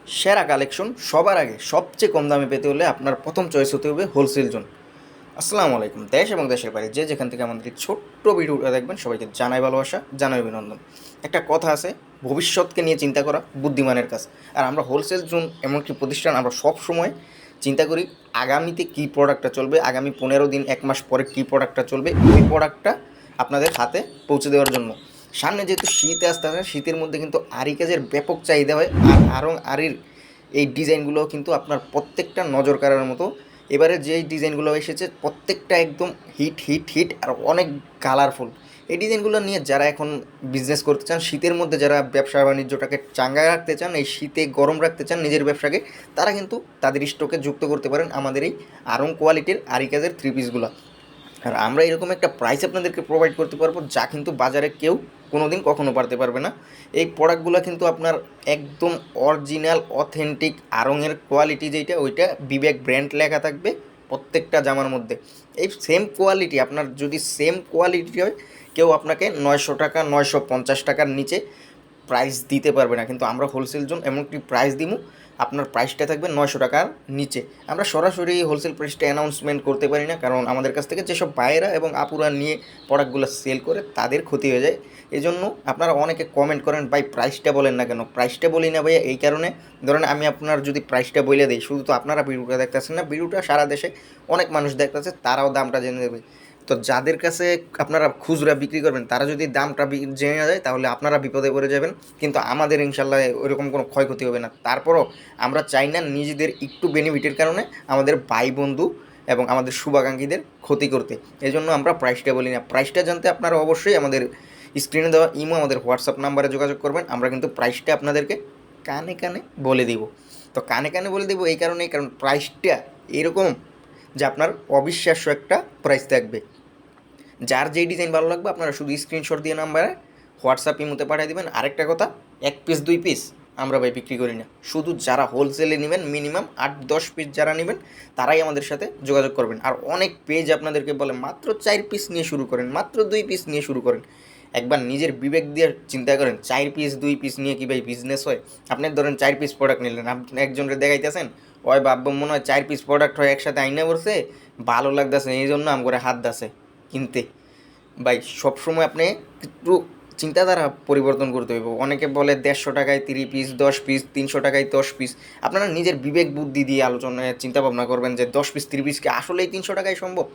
সেরা কালেকশন সবার আগে সবচেয়ে কম দামে পেতে হলে আপনার প্রথম চয়েস হতে হবে হোলসেল জোন। আসসালামু আলাইকুম। দেশ এবং দেশের বাইরে যে যেখান থেকে আমাদের এই ছোট্ট ভিডিওটা দেখবেন সবাইকে জানাই ভালোবাসা, জানাই অভিনন্দন। একটা কথা আছে, ভবিষ্যৎকে নিয়ে চিন্তা করা বুদ্ধিমানের কাজ। আর আমরা হোলসেল জোন এমন একটি প্রতিষ্ঠান, আমরা সব সময় চিন্তা করি আগামীতে কী প্রোডাক্টটা চলবে, আগামী 15 দিন 1 মাস পরে কী প্রোডাক্টটা চলবে, ওই প্রোডাক্টটা আপনাদের হাতে পৌঁছে দেওয়ার জন্য। সামনে যেহেতু শীত আসতে আসে, শীতের মধ্যে কিন্তু আরি কাজের ব্যাপক চাহিদা হয়। আর আরং আরির এই ডিজাইনগুলো কিন্তু আপনার প্রত্যেকটা নজর কাড়ার মতো। এবারে যেই ডিজাইনগুলো এসেছে প্রত্যেকটা একদম হিট হিট হিট আর অনেক কালারফুল। এই ডিজাইনগুলো নিয়ে যারা এখন বিজনেস করতে চান, শীতের মধ্যে যারা ব্যবসা বাণিজ্যটাকে চাঙ্গা রাখতে চান, এই শীতে গরম রাখতে চান নিজের ব্যবসাকে, তারা কিন্তু তাদের স্টকে যুক্ত করতে পারেন আমাদের এই আরং কোয়ালিটির আরি কাজের থ্রি পিসগুলো। আর আমরা এরকম একটা প্রাইস আপনাদেরকে প্রোভাইড করতে পারবো যা কিন্তু বাজারে কেউ কোনো দিন কখনো পারতে পারবে না। এই প্রোডাক্টগুলো কিন্তু আপনার একদম অরিজিনাল অথেন্টিক আড়ংয়ের কোয়ালিটি যেটা, ওইটা বিবেক ব্র্যান্ড লেখা থাকবে প্রত্যেকটা জামার মধ্যে। এই সেম কোয়ালিটি আপনার যদি সেম কোয়ালিটি হয়, কেউ আপনাকে 900 টাকা 950 টাকার নিচে প্রাইস দিতে পারবে না। কিন্তু আমরা হোলসেল জোন এমন একটি প্রাইস দিব, আপনার প্রাইসটা থাকবে 900 টাকার নিচে। আমরা সরাসরি হোলসেল প্রাইসটা অ্যানাউন্সমেন্ট করতে পারি না, কারণ আমাদের কাছ থেকে যেসব বাইরা এবং আপুরা নিয়ে প্রোডাক্টগুলো সেল করে তাদের ক্ষতি হয়ে যায়। এই জন্য আপনারা অনেকে কমেন্ট করেন, ভাই প্রাইসটা বলেন না কেন? প্রাইসটা বলি না ভাইয়া এই কারণে, ধরেন আমি আপনার যদি প্রাইসটা বলে দিই, শুধু তো আপনারা ভিডিওটা দেখতেছেন না, ভিডিওটা সারা দেশে অনেক মানুষ দেখতেছে, তারাও দামটা জেনে নেবে। তো যাদের কাছে আপনারা খুচরা বিক্রি করবেন, তারা যদি দামটা জেনে না যায় তাহলে আপনারা বিপদে পড়ে যাবেন। কিন্তু আমাদের ইনশাল্লাহ ওইরকম কোনো ক্ষয়ক্ষতি হবে না। তারপরও আমরা চাই না নিজেদের একটু বেনিফিটের কারণে আমাদের ভাই বন্ধু এবং আমাদের শুভাকাঙ্ক্ষীদের ক্ষতি করতে। এই জন্য আমরা প্রাইসটা বলি না। প্রাইসটা জানতে আপনারা অবশ্যই আমাদের স্ক্রিনে দেওয়া ইমো, আমাদের হোয়াটসঅ্যাপ নাম্বারে যোগাযোগ করবেন। আমরা কিন্তু প্রাইসটা আপনাদেরকে কানে কানে বলে দিব। তো কানে কানে বলে দেবো এই কারণেই, কারণ প্রাইসটা এরকম যে আপনার অবিশ্বাস্য একটা প্রাইস থাকবে। যার যেই ডিজাইন ভালো লাগবে আপনারা শুধু স্ক্রিনশট দিয়ে নাম্বারে হোয়াটসঅ্যাপ ইমোতে পাঠিয়ে দেবেন। আরেকটা কথা, 1 পিস 2 পিস আমরা ভাই বিক্রি করি না। শুধু যারা হোলসেলে নেবেন, মিনিমাম 8-10 পিস যারা নেবেন, তারাই আমাদের সাথে যোগাযোগ করবেন। আর অনেক পেজ আপনাদেরকে বলে মাত্র 4 পিস নিয়ে শুরু করেন, মাত্র 2 পিস নিয়ে শুরু করেন। একবার নিজের বিবেক দিয়ে চিন্তা করেন, 4 পিস 2 পিস নিয়ে কি ভাই বিজনেস হয়? আপনি ধরেন 4 পিস প্রোডাক্ট নিলেন, আপনি একজনকে দেখাইতেছেন, ওই ভাবব মনে হয় 4 পিস প্রোডাক্ট হয় একসাথে আইনা পড়ছে, ভালো লাগতেছে এই জন্য আম করে হাত দাসে কিনতে। ভাই সবসময় আপনি একটু চিন্তাধারা পরিবর্তন করতে হইব। অনেকে বলে 150 টাকায় 3 পিস, 10 পিস, 300 টাকায় 10 পিস। আপনারা নিজের বিবেক বুদ্ধি দিয়ে আলোচনায় চিন্তা ভাবনা করবেন যে 10 পিস 3 পিস কি আসলেই 300 টাকায় সম্ভব?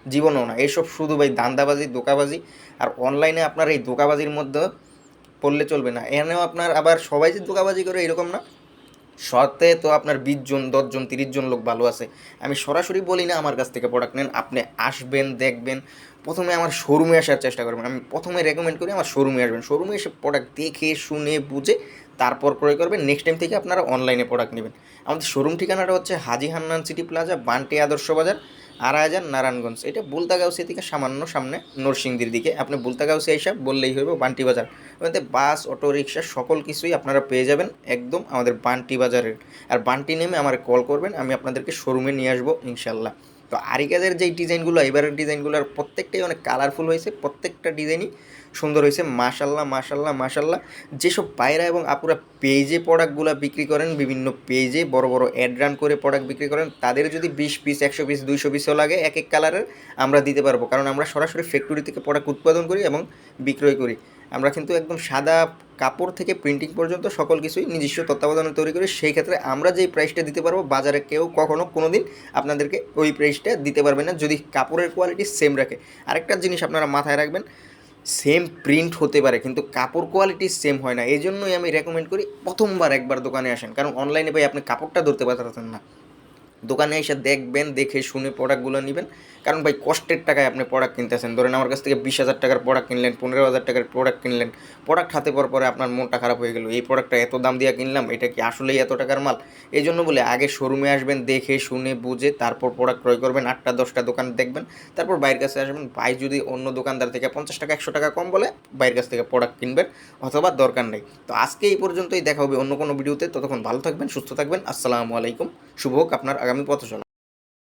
জীবনও না। এসব শুধু ভাই ধান্দাবাজি, ধোঁকাবাজি। আর অনলাইনে আপনার এই ধোঁকাবাজির মধ্যে পড়লে চলবে না। এখানেও আপনার আবার সবাই যে ধোঁকাবাজি করে এরকম না। শর্তে তো আপনার 20 জন 10 জন 30 জন লোক ভালো আছে। আমি সরাসরি বলি না আমার কাছ থেকে প্রোডাক্ট নেন। আপনি আসবেন, দেখবেন, প্রথমে আমার শোরুমে আসার চেষ্টা করবেন। আমি প্রথমে রেকমেন্ড করি আমার শোরুমে আসবেন। শোরুমে এসে প্রোডাক্ট দেখে শুনে বুঝে তারপর ক্রয় করবেন। নেক্সট টাইম থেকে আপনারা অনলাইনে প্রোডাক্ট নেবেন। আমাদের শোরুম ঠিকানাটা হচ্ছে হাজী হান্নান সিটি প্লাজা, বান্টি আদর্শ বাজার, আড়াইহাজার, নারায়ণগঞ্জ। এটা বুলতাগাউসি থেকে সামান্য সামনে নরসিংদীর দিকে। আপনি বুলতাগাউসি এসে বললেই হইব বান্টি বাজার। ওখানে বাস, অটো রিক্সা সকল কিছুই আপনারা পেয়ে যাবেন একদম আমাদের বান্টি বাজারের। আর বান্টি নেমে আমার কল করবেন, আমি আপনাদেরকে শোরুমে নিয়ে আসবো ইনশাল্লাহ। তো আরিকাজের যেই ডিজাইনগুলো, এবারের ডিজাইনগুলোর প্রত্যেকটাই অনেক কালারফুল হয়েছে, প্রত্যেকটা ডিজাইনই সুন্দর হয়েছে। মাশাল্লাহ মাশাল্লাহ মাশাল্লাহ। যেসব পায়রা এবং আপুরা পেজে প্রোডাক্টগুলো বিক্রি করেন, বিভিন্ন পেজে বড় বড় অ্যাড রান করে প্রোডাক্ট বিক্রি করেন, তাদের যদি 20 পিস 100 পিস 200 পিসও লাগে এক এক কালারের, আমরা দিতে পারবো। কারণ আমরা সরাসরি ফ্যাক্টরি থেকে প্রোডাক্ট উৎপাদন করি এবং বিক্রয় করি। আমরা কিন্তু একদম সাদা কাপড় থেকে প্রিন্টিং পর্যন্ত সকল কিছুই নিজস্ব তত্ত্বাবধানে তৈরি করি। সেই ক্ষেত্রে আমরা যেই প্রাইসটা দিতে পারবো, বাজারে কেউ কখনো কোনো দিন আপনাদেরকে ওই প্রাইসটা দিতে পারবে না, যদি কাপড়ের কোয়ালিটি সেম রাখে। আরেকটা জিনিস আপনারা মাথায় রাখবেন, সেম প্রিন্ট হতে পারে কিন্তু কাপড় কোয়ালিটি সেম হয় না। এই জন্যই আমি রেকমেন্ড করি প্রথমবার একবার দোকানে আসেন, কারণ অনলাইনে ভাই আপনি কাপড়টা ধরতে পারতেন না। দোকানে এসে দেখবেন, দেখে শুনে প্রোডাক্টগুলো নেবেন। কারণ ভাই কষ্টের টাকায় আপনি প্রোডাক্ট কিনতেছেন। ধরেন আমার কাছ থেকে 20,000 টাকার প্রোডাক্ট কিনলেন, 15,000 টাকার প্রোডাক্ট কিনলেন, প্রোডাক্ট হাতে পাওয়ার পরে আপনার মনটা খারাপ হয়ে গেল, এই প্রোডাক্টটা এত দাম দিয়ে কিনলাম, এটা কি আসলেই এত টাকার মাল? এই জন্য বলে আগে শোরুমে আসবেন, দেখে শুনে বুঝে তারপর প্রোডাক্ট ক্রয় করবেন। 8টা 10টা দোকান দেখবেন, তারপর বাইরের কাছে আসবেন। ভাই যদি অন্য দোকানদার থেকে 50 টাকা 100 টাকা কম বলে, বাইরের কাছ থেকে প্রোডাক্ট কিনবেন, অথবা দরকার নেই। তো আজকে এই পর্যন্তই, দেখা হবে অন্য কোনো ভিডিওতে। ততক্ষণ ভালো থাকবেন, সুস্থ থাকবেন। আসসালামু আলাইকুম। শুভ হোক আপনার আগামী পথ চলা।